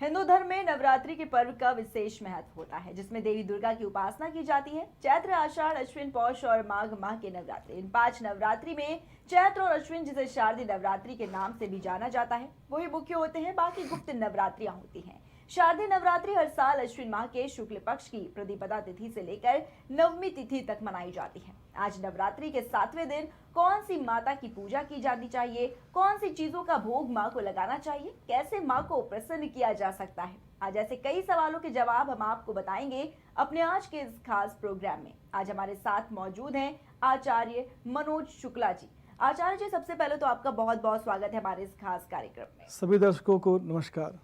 हिंदू धर्म में नवरात्रि के पर्व का विशेष महत्व होता है, जिसमें देवी दुर्गा की उपासना की जाती है। चैत्र, आषाढ़, अश्विन, पौष और माघ माह के नवरात्रि, इन 5 नवरात्रि में चैत्र और अश्विन, जिसे शारदीय नवरात्रि के नाम से भी जाना जाता है, वही मुख्य होते हैं। बाकी गुप्त नवरात्रियां होती हैं। शारदीय नवरात्रि हर साल अश्विन माह के शुक्ल पक्ष की प्रतिपदा तिथि से लेकर नवमी तिथि तक मनाई जाती है। आज नवरात्रि के 7वें दिन कौन सी माता की पूजा की जानी चाहिए, कौन सी चीजों का भोग मां को लगाना चाहिए, कैसे मां को प्रसन्न किया जा सकता है, आज ऐसे कई सवालों के जवाब हम आपको बताएंगे अपने आज के इस खास प्रोग्राम में। आज हमारे साथ मौजूद हैं आचार्य मनोज शुक्ला जी। आचार्य जी, सबसे पहले तो आपका बहुत बहुत स्वागत है हमारे इस खास कार्यक्रम में। सभी दर्शकों को नमस्कार।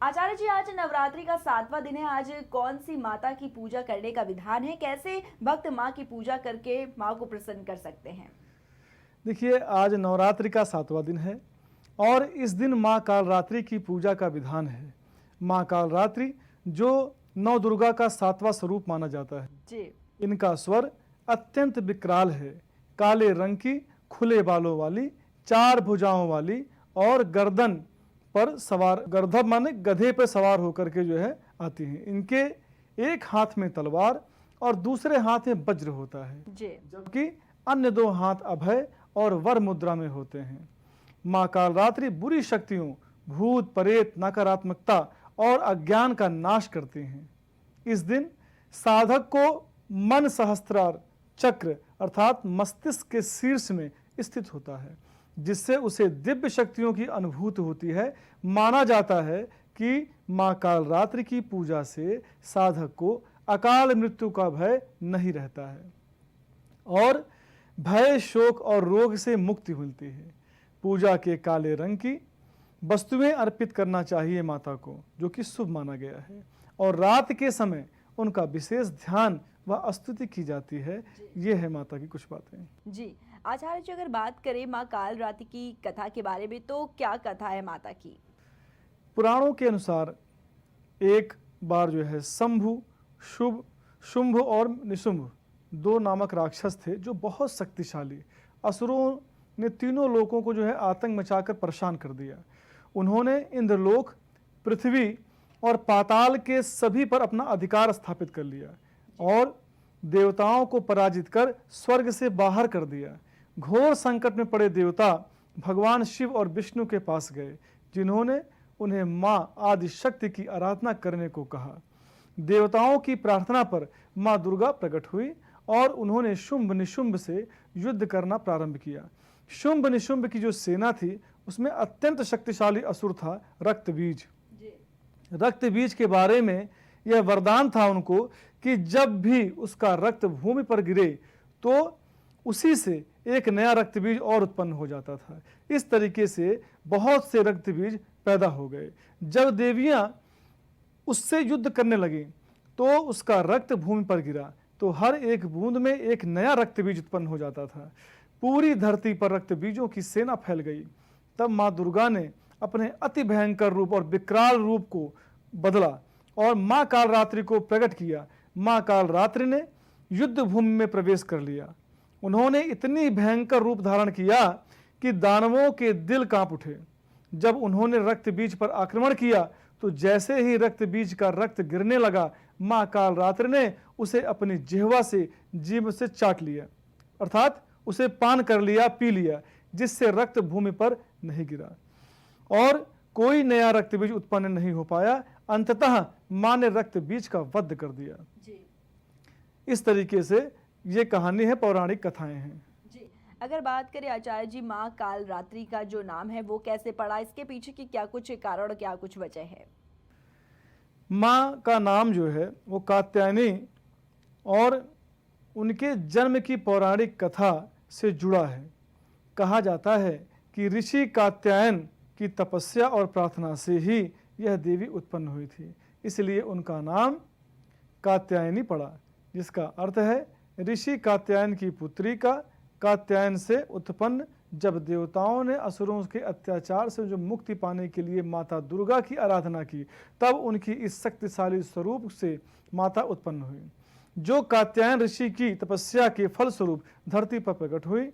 आचार्य जी, आज नवरात्रि का 7वां दिन है। आज कौन सी माता की पूजा करने का विधान है, कैसे भक्त माँ की पूजा करके माँ को प्रसन्न कर सकते हैं? देखिए, आज नवरात्रि का 7वां दिन है और इस दिन माँ कालरात्रि की पूजा का विधान है। माँ कालरात्रि जो नौ दुर्गा का 7वां स्वरूप माना जाता है जी। इनका स्वर अत्यंत विकराल है। काले रंग की, खुले बालों वाली, 4 भुजाओं वाली और गर्दन पर सवार, गर्दभ माने गधे पर सवार होकर के जो है आती हैं। इनके एक हाथ में तलवार और दूसरे हाथ में वज्र होता है, जबकि अन्य 2 हाथ अभय और वर मुद्रा में होते हैं। माँ कालरात्रि बुरी शक्तियों, भूत प्रेत, नकारात्मकता और अज्ञान का नाश करती हैं। इस दिन साधक को मन सहस्त्रार चक्र अर्थात मस्तिष्क के शीर्ष में स्थित होता है, जिससे उसे दिव्य शक्तियों की अनुभूति होती है। माना जाता है कि माँ कालरात्रि की पूजा से साधक को अकाल मृत्यु का भय नहीं रहता है और भय, शोक और रोग से मुक्ति मिलती है। पूजा के काले रंग की वस्तुएं अर्पित करना चाहिए माता को, जो कि शुभ माना गया है, और रात के समय उनका विशेष ध्यान व स्तुति की जाती है। ये है माता की कुछ बातें। जी आचार्य जी, अगर बात करें माँ कालरात्रि की कथा के बारे में, तो क्या कथा है माता की? पुराणों के अनुसार एक बार जो है शंभु, शुंभ और निशुंभ 2 नामक राक्षस थे, जो बहुत शक्तिशाली। असुरों ने तीनों लोगों को जो है आतंक मचाकर परेशान कर दिया। उन्होंने इंद्रलोक, पृथ्वी और पाताल के सभी पर अपना अधिकार स्थापित कर लिया और देवताओं को पराजित कर स्वर्ग से बाहर कर दिया। घोर संकट में पड़े देवता भगवान शिव और विष्णु के पास गए, जिन्होंने उन्हें माँ आदि शक्ति की आराधना करने को कहा। देवताओं की प्रार्थना पर माँ दुर्गा प्रकट हुई और उन्होंने शुंभ निशुंभ से युद्ध करना प्रारंभ किया। शुंभ निशुंभ की जो सेना थी, उसमें अत्यंत शक्तिशाली असुर था रक्तबीज। रक्तबीज के बारे में यह वरदान था उनको कि जब भी उसका रक्त भूमि पर गिरे तो उसी से एक नया रक्तबीज और उत्पन्न हो जाता था। इस तरीके से बहुत से रक्तबीज पैदा हो गए। जब देवियां उससे युद्ध करने लगी तो उसका रक्त भूमि पर गिरा तो हर एक बूंद में एक नया रक्तबीज उत्पन्न हो जाता था। पूरी धरती पर रक्तबीजों की सेना फैल गई। तब माँ दुर्गा ने अपने अति भयंकर रूप और विकराल रूप को बदला और माँ कालरात्रि को प्रकट किया। माँ कालरात्रि ने युद्ध भूमि में प्रवेश कर लिया। उन्होंने इतनी भयंकर रूप धारण किया कि दानवों के दिल कांप उठे। जब उन्होंने रक्त बीज पर आक्रमण किया तो जैसे ही रक्त बीज का रक्त गिरने लगा, माँ कालरात्रि ने उसे अपनी जिह्वा से जीभ से चाट लिया, अर्थात उसे पान कर लिया, पी लिया, जिससे रक्त भूमि पर नहीं गिरा और कोई नया रक्त बीज उत्पन्न नहीं हो पाया। अंततः माँ ने रक्त बीज का वध कर दिया। इस तरीके से ये कहानी है, पौराणिक कथाएं हैं। जी, अगर बात करें आचार्य जी, माँ कालरात्रि का जो नाम है वो कैसे पड़ा, इसके पीछे की क्या कुछ कारण, क्या कुछ वजह है? माँ का नाम जो है वो कात्यायनी और उनके जन्म की पौराणिक कथा से जुड़ा है। कहा जाता है कि ऋषि कात्यायन की तपस्या और प्रार्थना से ही यह देवी उत्पन्न हुई थी, इसलिए उनका नाम कात्यायनी पड़ा, जिसका अर्थ है ऋषि कात्यायन की पुत्री का कात्यायन से उत्पन्न। जब देवताओं ने असुरों के अत्याचार से जो मुक्ति पाने के लिए माता दुर्गा की आराधना की, तब उनकी इस शक्तिशाली स्वरूप से माता उत्पन्न हुई, जो कात्यायन ऋषि की तपस्या के फलस्वरूप धरती पर प्रकट हुई।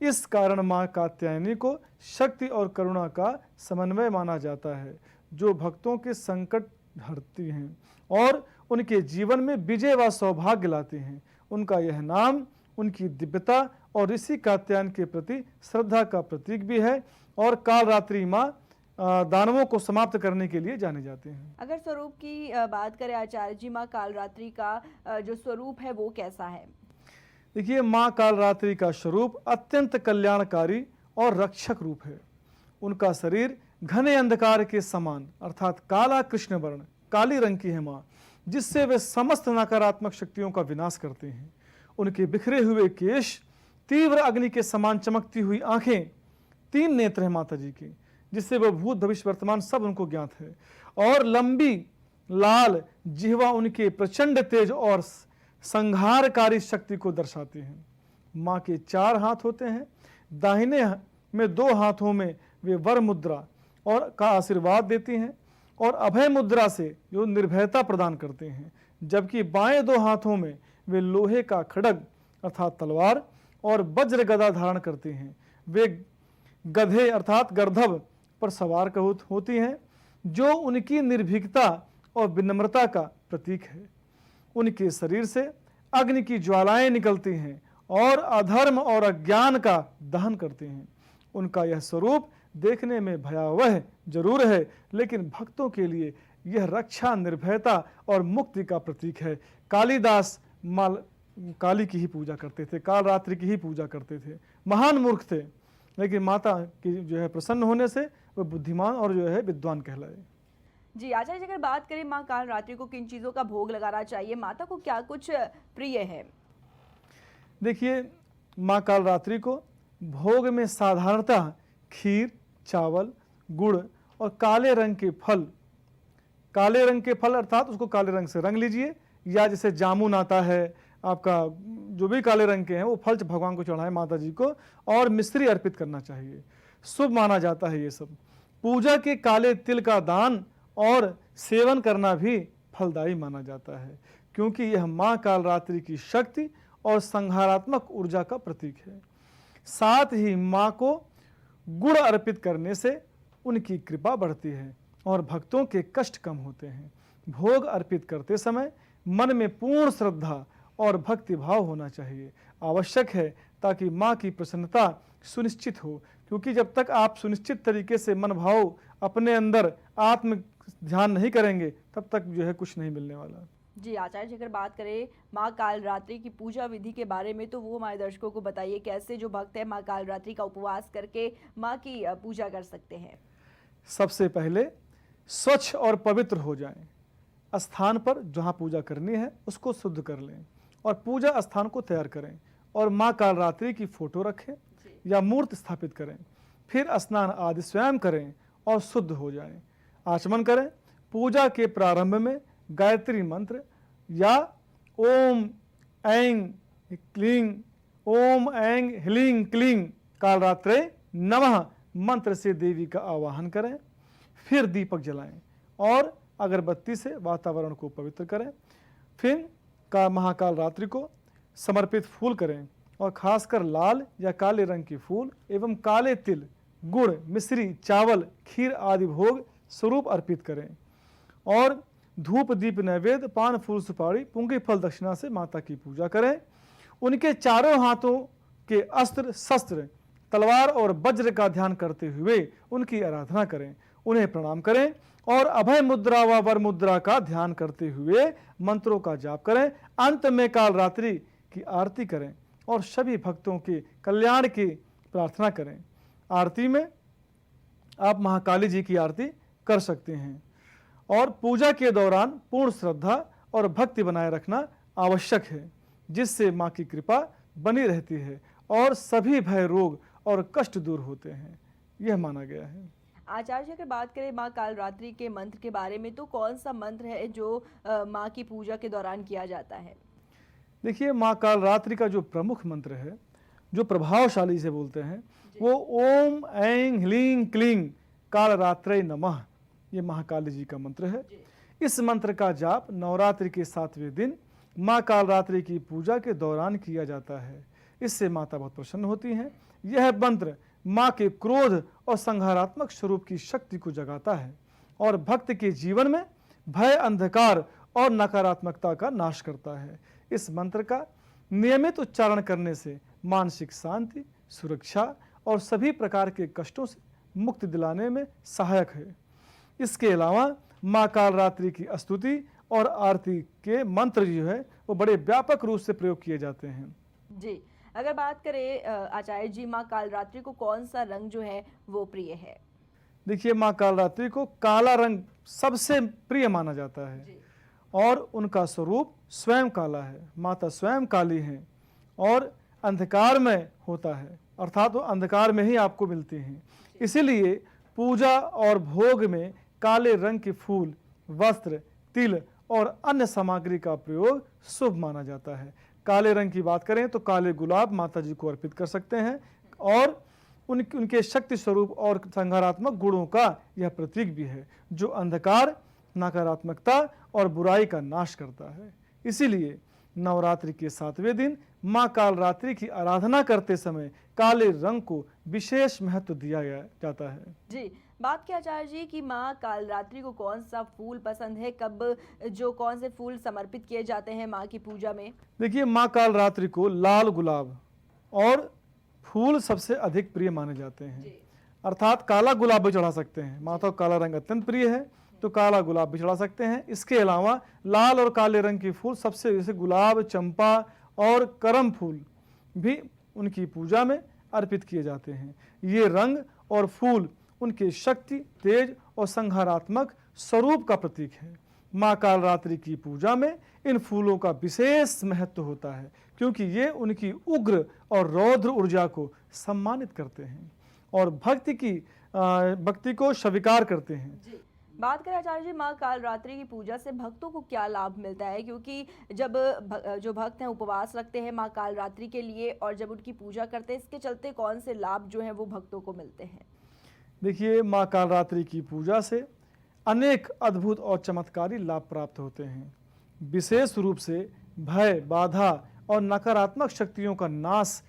इस कारण माँ कात्यायनी को शक्ति और करुणा का समन्वय माना जाता है। जो भक्तों के संकट हरती हैं और उनके जीवन में विजय व सौभाग्य लाती हैं। उनका यह नाम उनकी दिव्यता और ऋषि कात्यायन के प्रति श्रद्धा का प्रतीक भी है और कालरात्रि माँ दानवों को समाप्त करने के लिए जाने जाते हैं। अगर स्वरूप की बात करें आचार्य जी, माँ कालरात्रि का जो स्वरूप है वो कैसा है? देखिए, माँ कालरात्रि का स्वरूप अत्यंत कल्याणकारी और रक्षक रूप है। उनका शरीर घने अंधकार के समान अर्थात काला कृष्ण वर्ण काली रंग की है माँ, जिससे वे समस्त नकारात्मक शक्तियों का विनाश करते हैं। उनके बिखरे हुए केश, तीव्र अग्नि के समान चमकती हुई आंखें, 3 नेत्र हैं माता जी की, जिससे वह भूत भविष्य वर्तमान सब उनको ज्ञात है, और लंबी लाल जिह्वा उनके प्रचंड तेज और संहारकारी शक्ति को दर्शाती हैं। माँ के 4 हाथ होते हैं। दाहिने में 2 हाथों में वे वर मुद्रा और का आशीर्वाद देती हैं और अभय मुद्रा से जो निर्भयता प्रदान करते हैं, जबकि बाएं 2 हाथों में वे लोहे का खड्ग अर्थात तलवार और वज्र गदा धारण करते हैं। वे गधे अर्थात गर्दभ पर सवार होती हैं, जो उनकी निर्भीकता और विनम्रता का प्रतीक है। उनके शरीर से अग्नि की ज्वालाएं निकलती हैं और अधर्म और अज्ञान का दहन करते हैं। उनका यह स्वरूप देखने में भयावह जरूर है, लेकिन भक्तों के लिए यह रक्षा, निर्भयता और मुक्ति का प्रतीक है। कालिदास काली की ही पूजा करते थे, कालरात्रि की ही पूजा करते थे। महान मूर्ख थे, लेकिन माता की जो है प्रसन्न होने से वह बुद्धिमान और जो है विद्वान कहलाए। जी आचार्य जी, अगर बात करें माँ कालरात्रि को किन चीज़ों का भोग लगाना चाहिए, माता को क्या कुछ प्रिय है? देखिए, माँ कालरात्रि को भोग में साधारणतः खीर, चावल, गुड़ और काले रंग के फल अर्थात उसको काले रंग से रंग लीजिए, या जैसे जामुन आता है आपका, जो भी काले रंग के हैं वो फल भगवान को चढ़ाएं माता जी को, और मिश्री अर्पित करना चाहिए। शुभ माना जाता है ये सब। पूजा के काले तिल का दान और सेवन करना भी फलदायी माना जाता है, क्योंकि यह माँ कालरात्रि की शक्ति और संहारात्मक ऊर्जा का प्रतीक है। साथ ही माँ को गुड़ अर्पित करने से उनकी कृपा बढ़ती है और भक्तों के कष्ट कम होते हैं। भोग अर्पित करते समय मन में पूर्ण श्रद्धा और भक्ति भाव होना चाहिए, आवश्यक है, ताकि माँ की प्रसन्नता सुनिश्चित हो, क्योंकि जब तक आप सुनिश्चित तरीके से मन भाव अपने अंदर आत्म ध्यान नहीं करेंगे, तब तक जो है कुछ नहीं मिलने वाला। जी आचार्य जी, अगर बात करें माँ कालरात्रि की पूजा विधि के बारे में, तो वो हमारे दर्शकों को बताइए, कैसे जो भक्त है माँ कालरात्रि का उपवास करके माँ की पूजा कर सकते हैं? सबसे पहले स्वच्छ और पवित्र हो जाएं। स्थान पर जहाँ पूजा करनी है उसको शुद्ध कर लें और पूजा स्थान को तैयार करें और माँ कालरात्रि की फोटो रखें या मूर्ति स्थापित करें। फिर स्नान आदि स्वयं करें और शुद्ध हो जाएं। आचमन करें। पूजा के प्रारंभ में गायत्री मंत्र या ओम ऐं क्लीं, ओम ऐं ह्लीं क्लीं कालरात्रे नमः मंत्र से देवी का आवाहन करें। फिर दीपक जलाएं और अगरबत्ती से वातावरण को पवित्र करें। फिर महाकालरात्रि को समर्पित फूल करें और खासकर लाल या काले रंग के फूल एवं काले तिल, गुड़, मिश्री, चावल, खीर आदि भोग स्वरूप अर्पित करें और धूप दीप नैवेद्य, पान फूल सुपारी, पुंगी फल दक्षिणा से माता की पूजा करें। उनके चारों हाथों के अस्त्र शस्त्र, तलवार और वज्र का ध्यान करते हुए उनकी आराधना करें, उन्हें प्रणाम करें और अभय मुद्रा व वर मुद्रा का ध्यान करते हुए मंत्रों का जाप करें। अंत में कालरात्रि की आरती करें और सभी भक्तों के कल्याण की प्रार्थना करें। आरती में आप महाकाली जी की आरती कर सकते हैं और पूजा के दौरान पूर्ण श्रद्धा और भक्ति बनाए रखना आवश्यक है, जिससे माँ की कृपा बनी रहती है और सभी भय, रोग और कष्ट दूर होते हैं, यह माना गया है। आचार्य जी, अगर बात करें माँ कालरात्रि के मंत्र के बारे में, तो कौन सा मंत्र है जो माँ की पूजा के दौरान किया जाता है? देखिए, माँ कालरात्रि का जो प्रमुख मंत्र है, जो प्रभावशाली से बोलते हैं, वो ओम ऐं ह्लीं क्लीं कालरात्रे नमः, ये महाकाली जी का मंत्र है। इस मंत्र का जाप नवरात्रि के 7वें दिन माँ कालरात्रि की पूजा के दौरान किया जाता है। इससे माता बहुत प्रसन्न होती हैं। यह मंत्र माँ के क्रोध और संहारात्मक स्वरूप की शक्ति को जगाता है और भक्त के जीवन में भय, अंधकार और नकारात्मकता का नाश करता है। इस मंत्र का नियमित उच्चारण करने से मानसिक शांति, सुरक्षा और सभी प्रकार के कष्टों से मुक्ति दिलाने में सहायक है। इसके अलावा माँ कालरात्रि की स्तुति और आरती के मंत्र जो है वो बड़े व्यापक रूप से प्रयोग किए जाते हैं। जी, अगर बात करें आचार्य जी, माँ कालरात्रि को कौन सा रंग जो है वो प्रिय है? देखिए, माँ कालरात्रि को काला रंग सबसे प्रिय माना जाता है और उनका स्वरूप स्वयं काला है। माता स्वयं काली हैं और अंधकार में होता है, अर्थात वो अंधकार में ही आपको मिलती हैं। इसीलिए पूजा और भोग में काले रंग के फूल, वस्त्र, तिल और अन्य सामग्री का प्रयोग शुभ माना जाता है। काले रंग की बात करें तो काले गुलाब माता जी को अर्पित कर सकते हैं और उनके शक्ति स्वरूप और संहारात्मक गुणों का यह प्रतीक भी है, जो अंधकार, नकारात्मकता और बुराई का नाश करता है। इसीलिए नवरात्रि के 7वें दिन माँ कालरात्रि की आराधना करते समय काले रंग को विशेष महत्व दिया जाता है। जी, बात किया आचार्य जी कि माँ कालरात्रि को कौन सा फूल पसंद है, कब जो कौन से फूल समर्पित किए जाते हैं माँ की पूजा में? देखिए, माँ कालरात्रि को लाल गुलाब और फूल सबसे अधिक प्रिय माने जाते हैं, अर्थात काला गुलाब भी चढ़ा सकते हैं। माता को काला रंग अत्यंत प्रिय है तो काला गुलाब भी चढ़ा सकते हैं। इसके अलावा लाल और काले रंग के फूल सबसे, जैसे गुलाब, चंपा और करम फूल भी उनकी पूजा में अर्पित किए जाते हैं। ये रंग और फूल उनके शक्ति, तेज और संहारात्मक स्वरूप का प्रतीक है। माँ कालरात्रि की पूजा में इन फूलों का विशेष महत्व होता है क्योंकि ये उनकी उग्र और रौद्र ऊर्जा को सम्मानित करते हैं और भक्ति को स्वीकार करते हैं। बात करें आचार्य जी, माँ कालरात्रि की पूजा से भक्तों को क्या लाभ मिलता है? क्योंकि जब जो भक्त हैं उपवास रखते हैं माँ कालरात्रि के लिए और जब उनकी पूजा करते हैं, इसके चलते कौन से लाभ जो हैं वो भक्तों को मिलते हैं? देखिए, माँ कालरात्रि की पूजा से अनेक अद्भुत और चमत्कारी लाभ प्राप्त होते हैं। विशेष रूप से भय, बाधा और नकारात्मक शक्तियों का नाश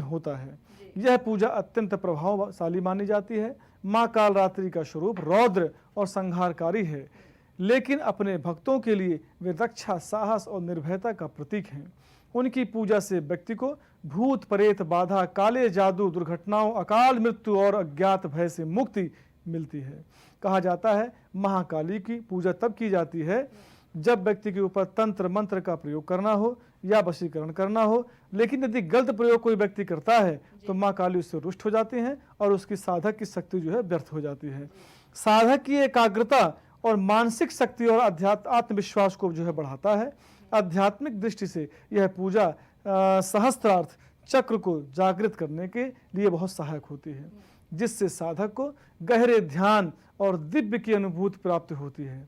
होता है। यह पूजा अत्यंत प्रभावशाली मानी जाती है। माँ कालरात्रि का स्वरूप रौद्र और संहारकारी है, लेकिन अपने भक्तों के लिए वे रक्षा, साहस और निर्भयता का प्रतीक हैं। उनकी पूजा से व्यक्ति को भूत, प्रेत, बाधा, काले जादू, दुर्घटनाओं, अकाल मृत्यु और अज्ञात भय से मुक्ति मिलती है। कहा जाता है महाकाली की पूजा तब की जाती है जब व्यक्ति के ऊपर तंत्र मंत्र का प्रयोग करना हो या वशीकरण करना हो, लेकिन यदि गलत प्रयोग कोई व्यक्ति करता है तो माँ काली उससे रुष्ट हो जाती हैं और उसकी साधक की शक्ति जो है व्यर्थ हो जाती है। साधक की एकाग्रता और मानसिक शक्ति और आत्मविश्वास को जो है बढ़ाता है। आध्यात्मिक दृष्टि से यह पूजा सहस्त्रार्थ चक्र को जागृत करने के लिए बहुत सहायक होती है, जिससे साधक को गहरे ध्यान और दिव्य की अनुभूति प्राप्त होती है।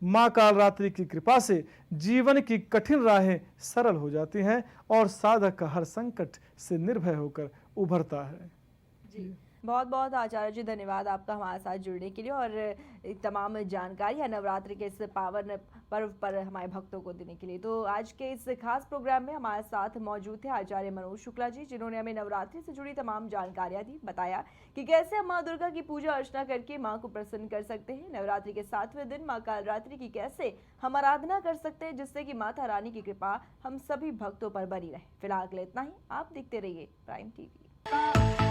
माँ कालरात्रि की कृपा से जीवन की कठिन राहें सरल हो जाती हैं और साधक का हर संकट से निर्भय होकर उभरता है। जी, बहुत बहुत आचार्य जी धन्यवाद आपका हमारे साथ जुड़ने के लिए और तमाम जानकारी नवरात्रि के इस पावन पर्व पर हमारे भक्तों को देने के लिए। तो आज के इस खास प्रोग्राम में हमारे साथ मौजूद थे आचार्य मनोज शुक्ला जी, जिन्होंने हमें नवरात्रि से जुड़ी तमाम जानकारियां दी, बताया कि कैसे हम माँ दुर्गा की पूजा अर्चना करके माँ को प्रसन्न कर सकते हैं। नवरात्रि के 7वें दिन माँ कालरात्रि की कैसे हम आराधना कर सकते हैं, जिससे कि माता रानी की कृपा हम सभी भक्तों पर बनी रहे। फिलहाल के लिए इतना ही। आप देखते रहिए प्राइम टीवी।